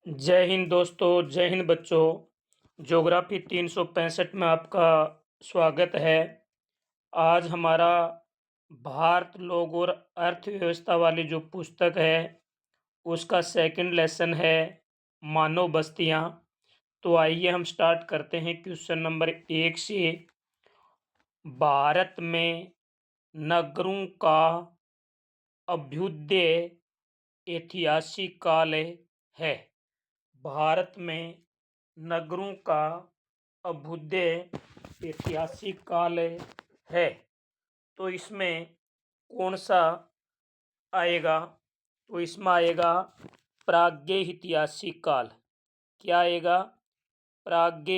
जय हिंद दोस्तों, जय हिंद बच्चों। ज्योग्राफी 365 में आपका स्वागत है। आज हमारा भारत लोग और अर्थव्यवस्था वाली जो पुस्तक है उसका सेकंड लेसन है मानव बस्तियां। तो आइए हम स्टार्ट करते हैं क्वेश्चन नंबर 1 से। भारत में नगरों का अभ्युदय ऐतिहासिक काल है। भारत में नगरों का अभ्युदय ऐतिहासिक काल है। तो इसमें कौन सा आएगा? तो इसमें आएगा प्राग्ञ ऐतिहासिक काल। क्या आएगा? प्राग्ञ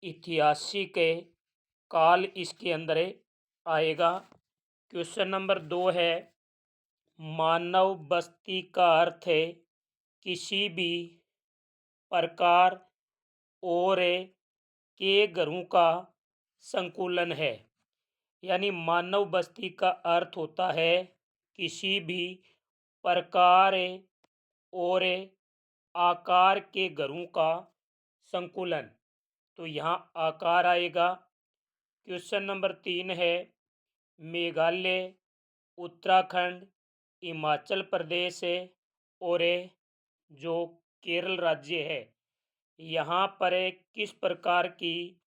ऐतिहासिक काल इसके अंदर आएगा। क्वेश्चन नंबर 2 है, मानव बस्ती का अर्थ है किसी भी प्रकार और के घरों का संकुलन है। यानी मानव बस्ती का अर्थ होता है किसी भी प्रकार और आकार के घरों का संकुलन। तो यहाँ आकार आएगा। क्वेश्चन नंबर 3 है, मेघालय, उत्तराखंड, हिमाचल प्रदेश और जो केरल राज्य है, यहाँ पर किस प्रकार की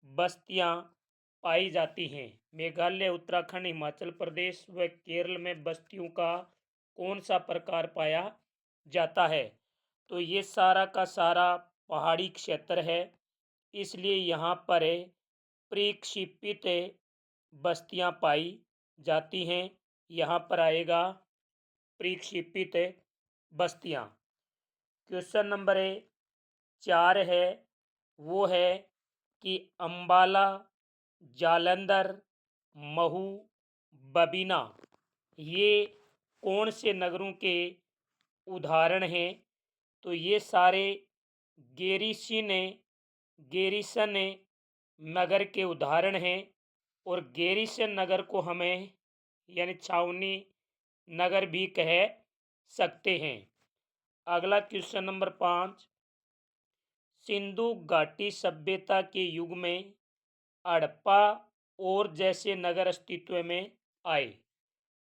बस्तियाँ पाई जाती हैं? मेघालय, उत्तराखंड, हिमाचल प्रदेश व केरल में बस्तियों का कौन सा प्रकार पाया जाता है? तो ये सारा का सारा पहाड़ी क्षेत्र है, इसलिए यहाँ पर प्रक्षेपित बस्तियाँ पाई जाती हैं। यहाँ पर आएगा प्रक्षेपित बस्तियाँ। क्वेश्चन नंबर 4 है, वो है कि अम्बाला, जालंधर, महू, बबीना ये कौन से नगरों के उदाहरण हैं? तो ये सारे गेरिसन नगर के उदाहरण हैं। और गेरिसन नगर को हमें यानी छावनी नगर भी कह सकते हैं। अगला क्वेश्चन नंबर 5, सिंधु घाटी सभ्यता के युग में हड़प्पा और जैसे नगर अस्तित्व में आए।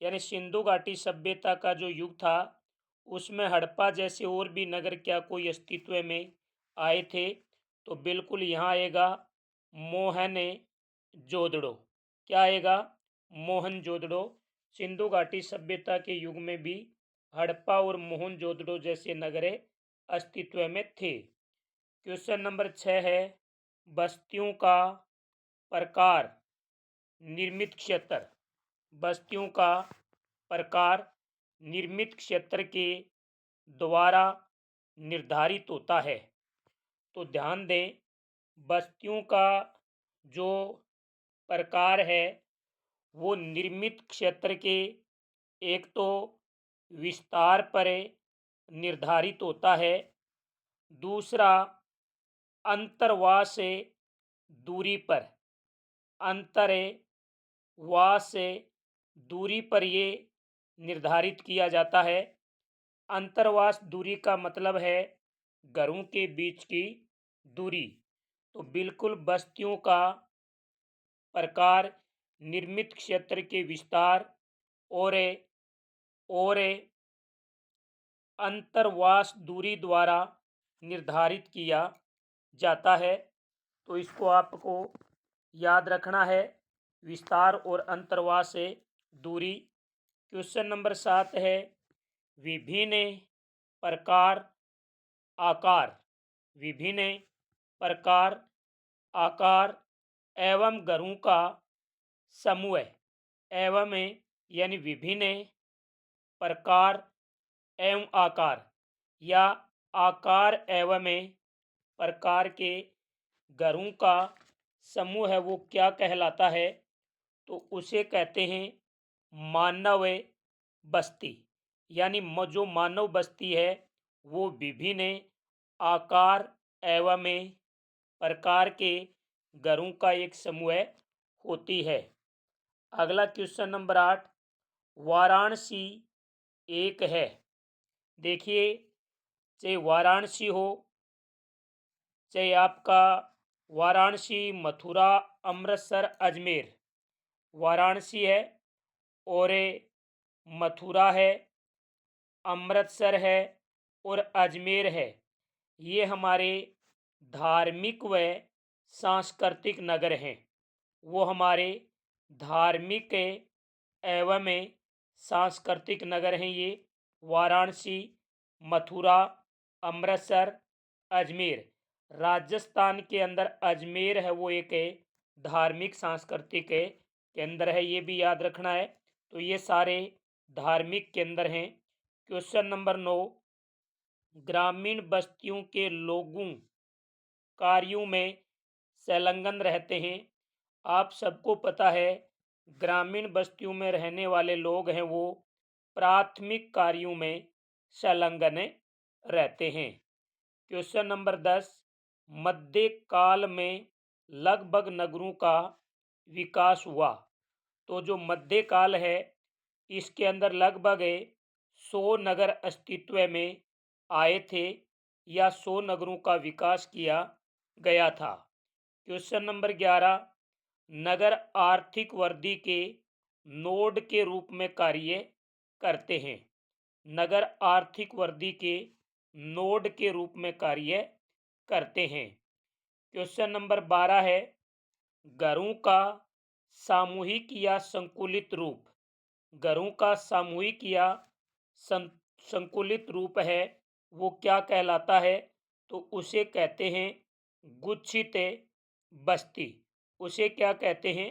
यानी सिंधु घाटी सभ्यता का जो युग था उसमें हड़प्पा जैसे और भी नगर क्या कोई अस्तित्व में आए थे? तो बिल्कुल यहाँ आएगा मोहनजोदड़ो। क्या आएगा? मोहनजोदड़ो। सिंधु घाटी सभ्यता के युग में भी हड़प्पा और मोहनजोदड़ो जैसे नगरे अस्तित्व में थे। क्वेश्चन नंबर 6 है, बस्तियों का प्रकार निर्मित क्षेत्र। बस्तियों का प्रकार निर्मित क्षेत्र के द्वारा निर्धारित होता है। तो ध्यान दें, बस्तियों का जो प्रकार है वो निर्मित क्षेत्र के एक तो विस्तार पर निर्धारित होता है, दूसरा अंतर्वास दूरी पर, अंतर्वास दूरी पर ये निर्धारित किया जाता है। अंतर्वास दूरी का मतलब है घरों के बीच की दूरी। तो बिल्कुल बस्तियों का प्रकार निर्मित क्षेत्र के विस्तार और अंतर्वास दूरी द्वारा निर्धारित किया जाता है। तो इसको आपको याद रखना है, विस्तार और अंतर्वास दूरी। क्वेश्चन नंबर 7 है, विभिन्न प्रकार आकार, विभिन्न प्रकार आकार एवं घरों का समूह एवं यानी विभिन्न प्रकार एवं आकार या आकार एवं प्रकार के घरों का समूह है वो क्या कहलाता है? तो उसे कहते हैं मानव बस्ती। यानी जो मानव बस्ती है वो विभिन्न आकार एवं प्रकार के घरों का एक समूह होती है। अगला क्वेश्चन नंबर 8, वाराणसी एक है। देखिए, चाहे वाराणसी हो, चाहे आपका वाराणसी, मथुरा, अमृतसर, अजमेर। वाराणसी है और मथुरा है, अमृतसर है और अजमेर है। ये हमारे धार्मिक व सांस्कृतिक नगर हैं। वो हमारे धार्मिक एवं सांस्कृतिक नगर हैं ये वाराणसी, मथुरा, अमृतसर, अजमेर। राजस्थान के अंदर अजमेर है, वो एक धार्मिक सांस्कृतिक केंद्र है, ये भी याद रखना है। तो ये सारे धार्मिक केंद्र हैं। क्वेश्चन नंबर 9, ग्रामीण बस्तियों के लोगों कार्यों में संलग्न रहते हैं। आप सबको पता है ग्रामीण बस्तियों में रहने वाले लोग हैं वो प्राथमिक कार्यों में संलग्न रहते हैं। क्वेश्चन नंबर 10, मध्यकाल में लगभग नगरों का विकास हुआ। तो जो मध्यकाल है इसके अंदर लगभग 100 नगर अस्तित्व में आए थे या 100 नगरों का विकास किया गया था। क्वेश्चन नंबर 11, नगर आर्थिक वृद्धि के नोड के रूप में कार्य करते हैं। नगर आर्थिक वृद्धि के नोड के रूप में कार्य करते हैं। क्वेश्चन नंबर 12 है, घरों का सामूहिक या संकुलित रूप। घरों का सामूहिक या संकुलित रूप है वो क्या कहलाता है? तो उसे कहते हैं गुच्छित बस्ती। उसे क्या कहते हैं?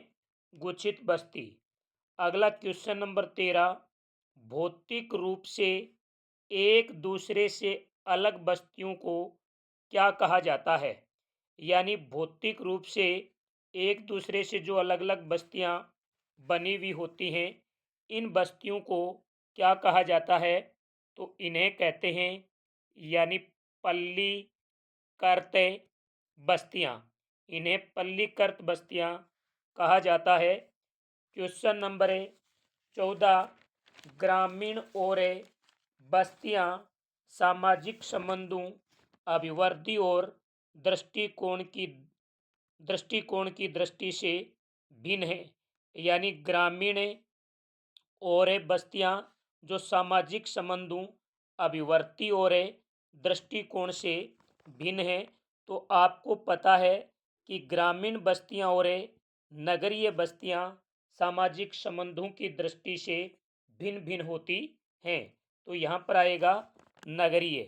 गुच्छित बस्ती। अगला क्वेश्चन नंबर 13, भौतिक रूप से एक दूसरे से अलग बस्तियों को क्या कहा जाता है? यानी भौतिक रूप से एक दूसरे से जो अलग अलग बस्तियां बनी हुई होती हैं, इन बस्तियों को क्या कहा जाता है? तो इन्हें कहते हैं यानी पल्ली कर्त बस्तियां। इन्हें पल्लीकृत बस्तियां कहा जाता है। क्वेश्चन नंबर 14, ग्रामीण और बस्तियां सामाजिक संबंधों, अभिवृद्धि और दृष्टिकोण की दृष्टि से भिन्न है। यानी ग्रामीण और बस्तियां जो सामाजिक संबंधों, अभिवृद्धि और दृष्टिकोण से भिन्न है। तो आपको पता है कि ग्रामीण बस्तियां और नगरीय बस्तियां सामाजिक संबंधों की दृष्टि से भिन्न भिन्न होती हैं। तो यहाँ पर आएगा नगरीय।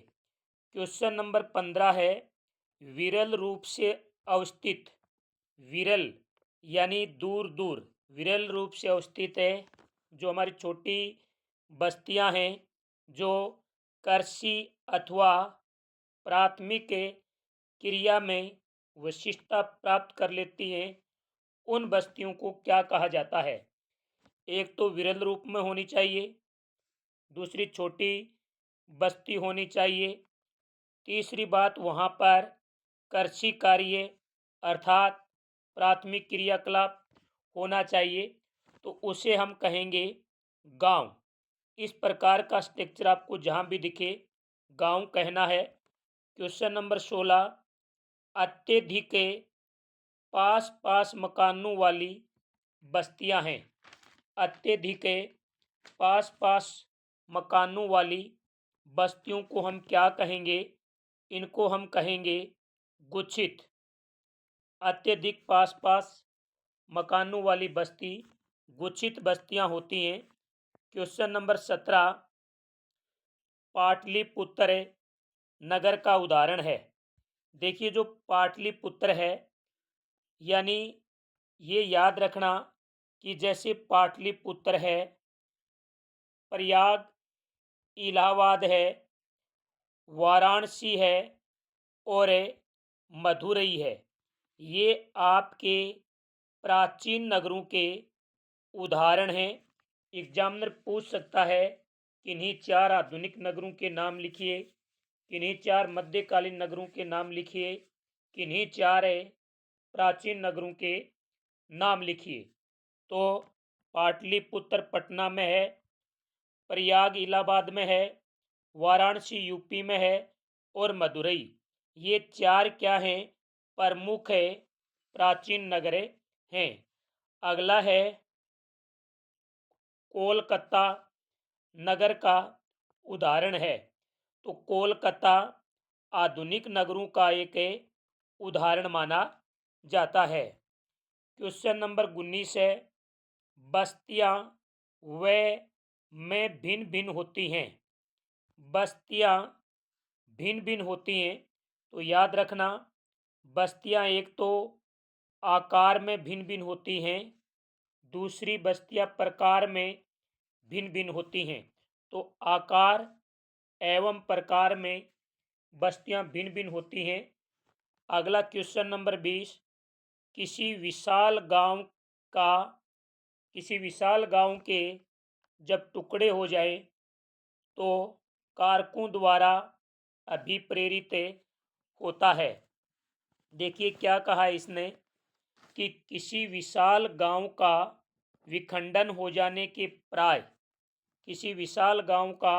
क्वेश्चन नंबर 15 है, विरल रूप से अवस्थित। विरल यानी दूर दूर, विरल रूप से अवस्थित है जो हमारी छोटी बस्तियां हैं जो कृषि अथवा प्राथमिक क्रिया में विशिष्टता प्राप्त कर लेती हैं, उन बस्तियों को क्या कहा जाता है? एक तो विरल रूप में होनी चाहिए, दूसरी छोटी बस्ती होनी चाहिए, तीसरी बात वहाँ पर कृषि कार्य अर्थात प्राथमिक क्रियाकलाप होना चाहिए, तो उसे हम कहेंगे गांव। इस प्रकार का स्ट्रक्चर आपको जहाँ भी दिखे गांव कहना है। क्वेश्चन नंबर 16, अत्यधिक पास पास मकानों वाली बस्तियां हैं। अत्यधिक पास पास मकानों वाली बस्तियों को हम क्या कहेंगे? इनको हम कहेंगे गुच्छित। अत्यधिक पास पास मकानों वाली बस्ती गुच्छित बस्तियां होती हैं। क्वेश्चन नंबर 17, पाटलिपुत्र नगर का उदाहरण है। देखिए जो पाटलिपुत्र है यानी ये याद रखना कि जैसे पाटलिपुत्र है, प्रयाग, इलाहाबाद है, वाराणसी है और मदुरई है, ये आपके प्राचीन नगरों के उदाहरण हैं। एग्जामिनर पूछ सकता है किन्हीं 4 आधुनिक नगरों के नाम लिखिए, किन्हीं 4 मध्यकालीन नगरों के नाम लिखिए, किन्हीं 4 प्राचीन नगरों के नाम लिखिए। तो पाटलिपुत्र पटना में है, प्रयाग इलाहाबाद में है, वाराणसी यूपी में है और मदुरई। ये चार क्या हैं? प्रमुख है प्राचीन नगरें हैं। अगला है कोलकाता नगर का उदाहरण है। तो कोलकाता आधुनिक नगरों का एक उदाहरण माना जाता है। क्वेश्चन नंबर 19 है, बस्तियां व में भिन्न भिन्न होती हैं। बस्तियां भिन्न भिन्न होती हैं, तो याद रखना बस्तियां एक तो आकार में भिन्न भिन्न होती हैं, दूसरी बस्तियां प्रकार में भिन्न भिन्न होती हैं। तो आकार एवं प्रकार में बस्तियां भिन्न भिन्न होती हैं। अगला क्वेश्चन नंबर 20, किसी विशाल गांव का किसी विशाल गांव के जब टुकड़े हो जाए तो कारकों द्वारा अभिप्रेरित होता है। देखिए क्या कहा इसने कि किसी विशाल गांव का विखंडन हो जाने के प्राय किसी विशाल गांव का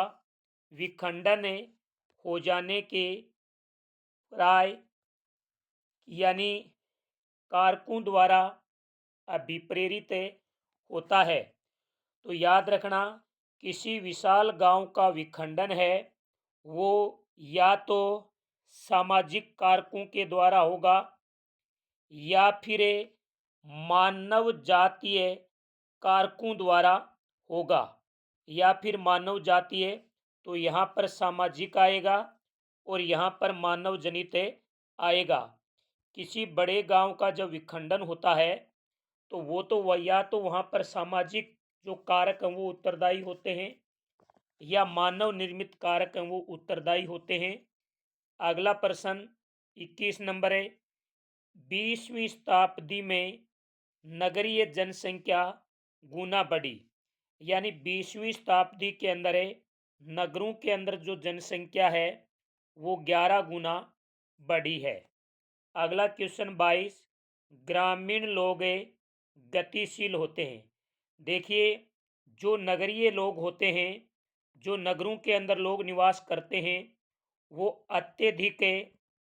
विखंडन हो जाने के प्राय यानी कारकों द्वारा अभिप्रेरित होता है। तो याद रखना किसी विशाल गांव का विखंडन है वो या तो सामाजिक कारकों के द्वारा होगा या फिर मानव जातीय कारकों द्वारा होगा। या फिर मानव जातीय, तो यहाँ पर सामाजिक आएगा और यहाँ पर मानव जनित आएगा। किसी बड़े गांव का जब विखंडन होता है तो वो तो वह या तो वहाँ पर सामाजिक जो कारक हैं वो उत्तरदायी होते हैं या मानव निर्मित कारक हैं वो उत्तरदायी होते हैं। अगला प्रश्न 21 नंबर है, 20वीं शताब्दी में नगरीय जनसंख्या गुना बढ़ी। यानी 20वीं शताब्दी के अंदर नगरों के अंदर जो जनसंख्या है वो 11 गुना बढ़ी है। अगला क्वेश्चन 22, ग्रामीण लोग गतिशील होते हैं। देखिए जो नगरीय लोग होते हैं, जो नगरों के अंदर लोग निवास करते हैं, वो अत्यधिक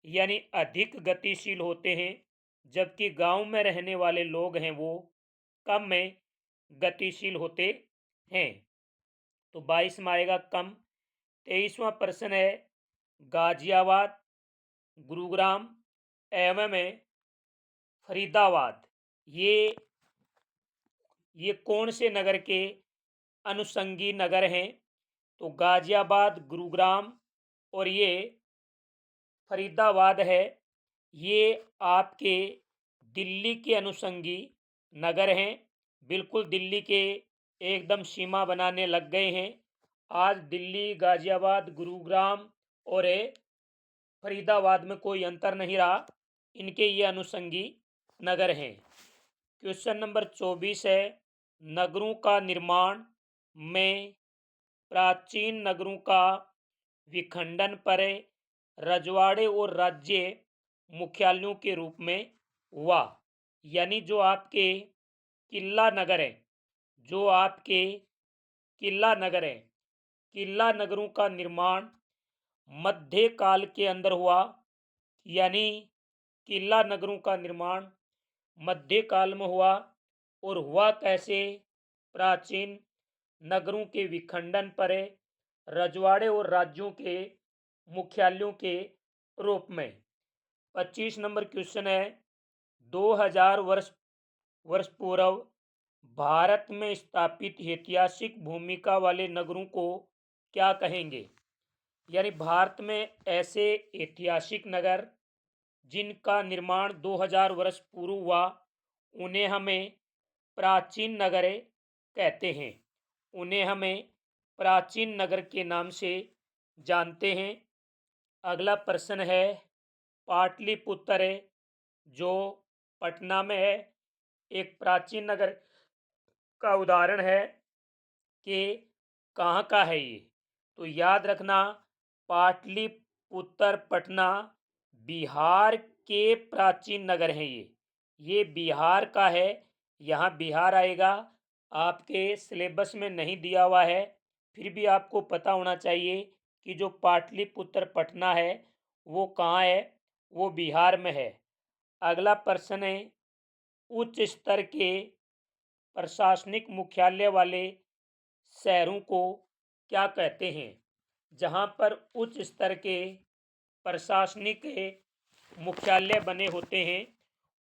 यानी अधिक गतिशील होते हैं, जबकि गांव में रहने वाले लोग हैं वो कम में गतिशील होते हैं। तो 22 में आएगा कम। 23वां प्रश्न है, गाजियाबाद, गुरुग्राम एवं फरीदाबाद ये कौन से नगर के अनुषंगी नगर हैं? तो गाजियाबाद, गुरुग्राम और ये फरीदाबाद है, ये आपके दिल्ली के अनुषंगी नगर हैं। बिल्कुल दिल्ली के एकदम सीमा बनाने लग गए हैं। आज दिल्ली, गाजियाबाद, गुरुग्राम और फरीदाबाद में कोई अंतर नहीं रहा, इनके ये अनुषंगी नगर हैं। क्वेश्चन नंबर 24 है, नगरों का निर्माण में प्राचीन नगरों का विखंडन पर रजवाड़े और राज्य मुख्यालयों के रूप में हुआ। यानी जो आपके किला नगर है, जो आपके किला नगर है, किला नगरों का निर्माण मध्यकाल के अंदर हुआ। यानी किला नगरों का निर्माण मध्यकाल में हुआ। और हुआ कैसे? प्राचीन नगरों के विखंडन पर रजवाड़े और राज्यों के मुख्यालयों के रूप में। 25 नंबर क्वेश्चन है, 2000 वर्ष पूर्व भारत में स्थापित ऐतिहासिक भूमिका वाले नगरों को क्या कहेंगे? यानी भारत में ऐसे ऐतिहासिक नगर जिनका निर्माण 2000 वर्ष पूर्व हुआ उन्हें हमें प्राचीन नगर कहते हैं। उन्हें हमें प्राचीन नगर के नाम से जानते हैं। अगला प्रश्न है, पाटलिपुत्र जो पटना में है, एक प्राचीन नगर का उदाहरण है कि कहाँ का है ये? तो याद रखना पाटलिपुत्र पटना बिहार के प्राचीन नगर हैं। ये बिहार का है, यहाँ बिहार आएगा। आपके सिलेबस में नहीं दिया हुआ है, फिर भी आपको पता होना चाहिए कि जो पाटलिपुत्र पटना है वो कहाँ है, वो बिहार में है। अगला प्रश्न है, उच्च स्तर के प्रशासनिक मुख्यालय वाले शहरों को क्या कहते हैं। जहाँ पर उच्च स्तर के प्रशासनिक मुख्यालय बने होते हैं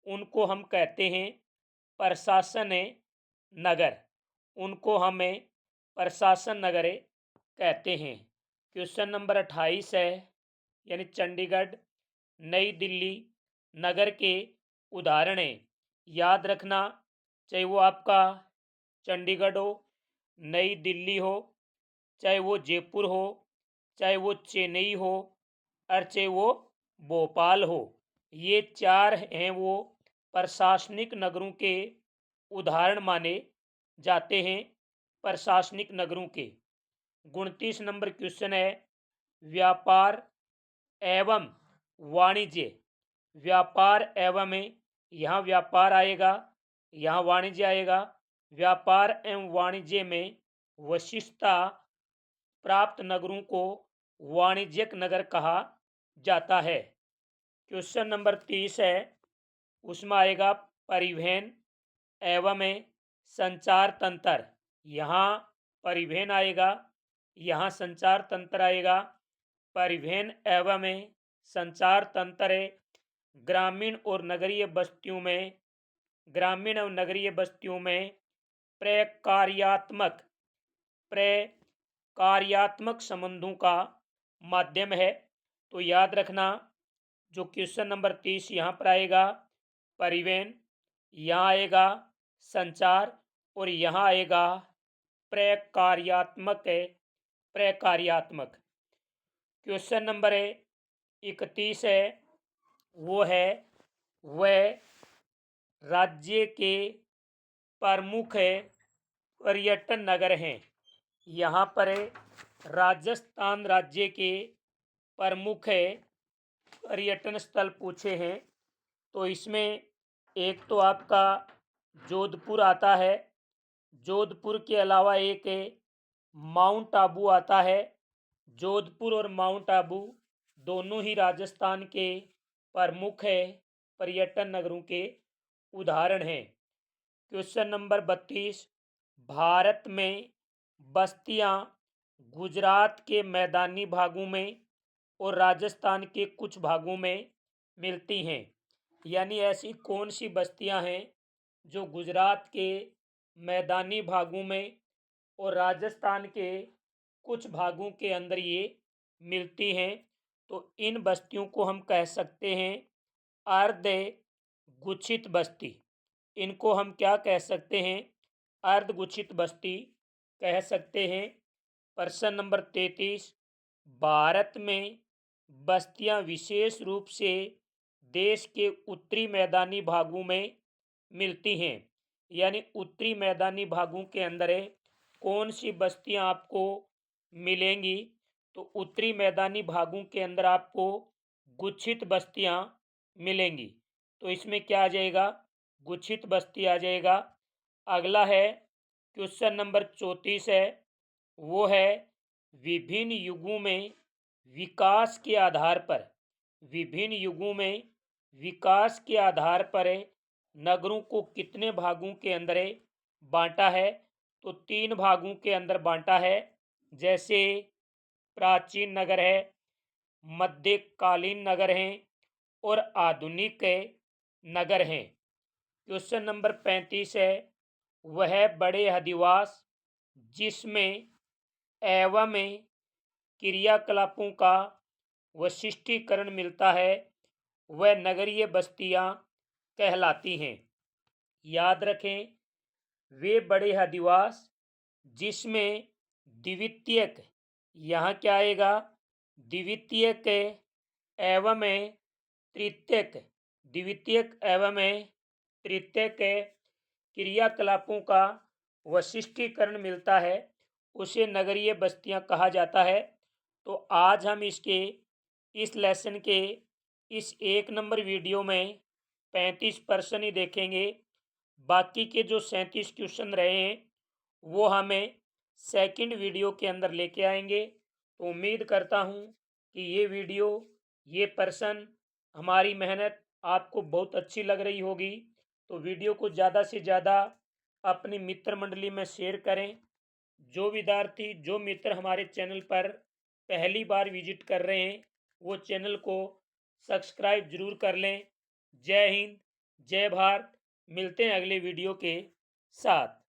उनको हम कहते हैं प्रशासन नगर। उनको हमें प्रशासन नगर कहते हैं। क्वेश्चन नंबर 28 है, यानी चंडीगढ़, नई दिल्ली नगर के उदाहरण हैं। याद रखना, चाहे वो आपका चंडीगढ़ हो, नई दिल्ली हो, चाहे वो जयपुर हो, चाहे वो चेन्नई हो, और चाहे वो भोपाल हो, ये चार हैं वो प्रशासनिक नगरों के उदाहरण माने जाते हैं। प्रशासनिक नगरों के 29 नंबर क्वेश्चन है, व्यापार एवं वाणिज्य। व्यापार एवं में यहाँ व्यापार आएगा, यहाँ वाणिज्य आएगा। व्यापार एवं वाणिज्य में विशिष्टता प्राप्त नगरों को वाणिज्यिक नगर कहा जाता है। क्वेश्चन नंबर 30 है, उसमें आएगा परिवहन एवं संचार तंत्र। यहाँ परिवहन आएगा, यहाँ संचार तंत्र आएगा। परिवहन एवं संचार तंत्र ग्रामीण और नगरीय बस्तियों में, ग्रामीण और नगरीय बस्तियों में प्रकार्यात्मक संबंधों का माध्यम है। तो याद रखना, जो क्वेश्चन नंबर 30 यहाँ पर आएगा परिवहन, यहाँ आएगा संचार, और यहाँ आएगा प्रकार्यात्मक प्रकार्यात्मक। क्वेश्चन नंबर 31 है, वो है वह राज्य के प्रमुख पर्यटन नगर हैं। यहाँ पर राजस्थान राज्य के प्रमुख पर्यटन स्थल पूछे हैं। तो इसमें एक तो आपका जोधपुर आता है, जोधपुर के अलावा एक माउंट आबू आता है। जोधपुर और माउंट आबू दोनों ही राजस्थान के प्रमुख पर्यटन नगरों के उदाहरण हैं। क्वेश्चन नंबर 32, भारत में बस्तियां गुजरात के मैदानी भागों में और राजस्थान के कुछ भागों में मिलती हैं। यानी ऐसी कौन सी बस्तियां हैं जो गुजरात के मैदानी भागों में और राजस्थान के कुछ भागों के अंदर ये मिलती हैं। तो इन बस्तियों को हम कह सकते हैं अर्ध गुच्छित बस्ती। इनको हम क्या कह सकते हैं, अर्धगुच्छित बस्ती कह सकते हैं। प्रश्न नंबर 33, भारत में बस्तियां विशेष रूप से देश के उत्तरी मैदानी भागों में मिलती हैं। यानी उत्तरी मैदानी भागों के अंदर कौन सी बस्तियां आपको मिलेंगी, तो उत्तरी मैदानी भागों के अंदर आपको गुच्छित बस्तियां मिलेंगी। तो इसमें क्या आ जाएगा, गुच्छित बस्ती आ जाएगा। अगला है क्वेश्चन नंबर 34 है, वो है विभिन्न युगों में विकास के आधार पर, विभिन्न युगों में विकास के आधार पर नगरों को कितने भागों के अंदर बांटा है। तो 3 भागों के अंदर बांटा है। जैसे प्राचीन नगर है, मध्यकालीन नगर हैं और आधुनिक नगर हैं। क्वेश्चन नंबर 35 है, वह बड़े अधिवास जिसमें एवं क्रियाकलापों का वैशिष्टीकरण मिलता है वह नगरीय बस्तियां कहलाती हैं। याद रखें, वे बड़े अधिवास जिसमें द्वितीयक, यहाँ क्या आएगा, द्वितीयक एवं तृतीयक, द्वितीयक एवं तृतीयक क्रियाकलापों का वैशिष्टीकरण मिलता है, उसे नगरीय बस्तियां कहा जाता है। तो आज हम इसके इस लेसन के इस 1 नंबर वीडियो में 35% ही देखेंगे। बाकी के जो 37 क्वेश्चन रहे हैं वो हमें सेकंड वीडियो के अंदर लेके आएंगे। तो उम्मीद करता हूँ कि ये वीडियो, ये पर्सन, हमारी मेहनत आपको बहुत अच्छी लग रही होगी। तो वीडियो को ज़्यादा से ज़्यादा अपनी मित्र मंडली में शेयर करें। जो विद्यार्थी, जो मित्र हमारे चैनल पर पहली बार विजिट कर रहे हैं, वो चैनल को सब्सक्राइब जरूर कर लें। जय हिंद, जय भारत। मिलते हैं अगले वीडियो के साथ।